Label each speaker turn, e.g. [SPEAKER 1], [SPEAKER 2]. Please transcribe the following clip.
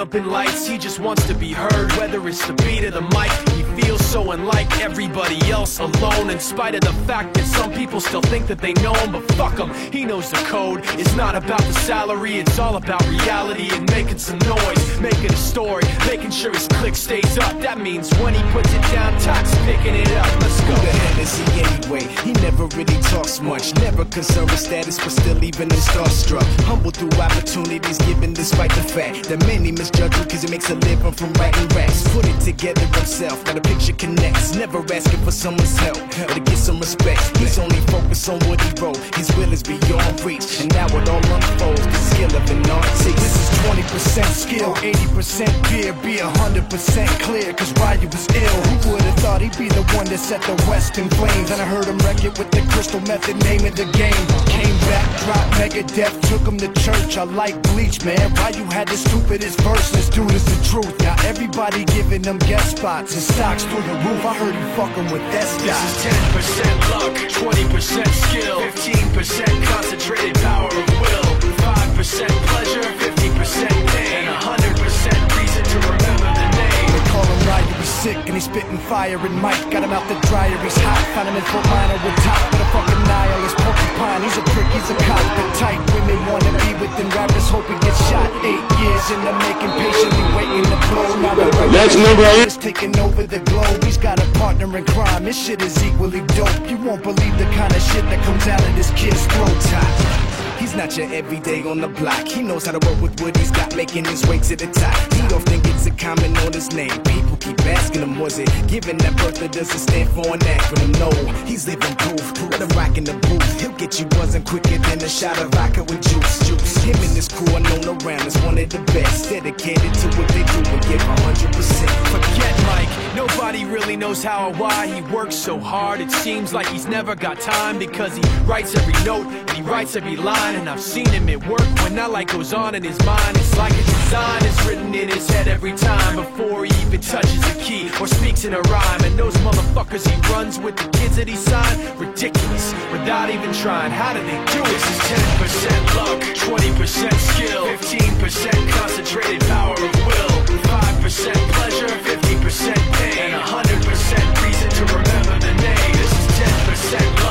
[SPEAKER 1] jumping lights, he just wants to be heard. Whether it's the beat or the mic, he feels so unlike everybody else, alone. In spite of the fact that some people still think that they know him, but fuck him, he knows the code. It's not about the salary, it's all about reality and making some noise, making a story, making sure his click stays up. That means when he puts it down, Tox picking it up. Let's go.
[SPEAKER 2] Who the hell is he anyway? He never really talks much, never concerned with status, but still even him starstruck. Humble through opportunities given despite the fact that many misjudge him cause he makes a living from writing raps. Put it together himself, now the picture connects. Never asking for someone's help or to get some respect. He's only focused on what he wrote. His will is beyond reach, and now it all unfolds. The skill of an artist. This is 20% skill, 80% fear. Be 100% clear, cause Ryu was ill. Who would've thought he'd be the one that set the West in flames? And I heard him wreck it with the Crystal Method, name of the game. Came back, dropped Megadeth, took him to church. I like Bleach, man. Ryu had the stupidest verse. This dude is the truth. Now everybody giving them guest spots and stocks through the roof. I heard he fucking with that stock.
[SPEAKER 1] This is 10% luck, 20% skill, 15% concentrated power of will, 5% pleasure, 50% pain, and 100% reason to remember the name.
[SPEAKER 2] They call him Ryu, he's sick and he's spitting fire. And Mike got him out the dryer, he's hot. Found him in Fort Minor with top, but a fucking nihilist porcupine. He's a prick, he's a cop, but tight. Women wanna be with them rappers, hope he gets shot. 8 years in the making, patiently waiting to blow. Now the
[SPEAKER 3] That's number 8
[SPEAKER 2] is taking over the globe. He's got a partner in crime, this shit is equally dope. You won't believe the kind of shit that comes out of this kid's throat. He's not your everyday on the block. He knows how to work with what he's got, making his way to the top. He often gets a comment on his name. People keep asking him, was it given that birth that doesn't stand for an acronym? No, he's living proof. Let him rock in the booth. He'll get you buzzing quicker than a shot of vodka with juice. Him and his crew are known around as one of the best, dedicated to what they do and give 100%.
[SPEAKER 1] Forget Mike, nobody really knows how or why he works so hard. It seems like he's never got time because he writes every note and he writes every line. And I've seen him at work when that light goes on in his mind. It's like a design is written in his head every time before he even touches a key or speaks in a rhyme. And those motherfuckers he runs with, the kids that he signed, ridiculous, without even trying. How do they do it? This is 10% luck, 20% skill, 15% concentrated power of will, 5% pleasure, 50% pain, and 100% reason to remember the name. This is 10% luck,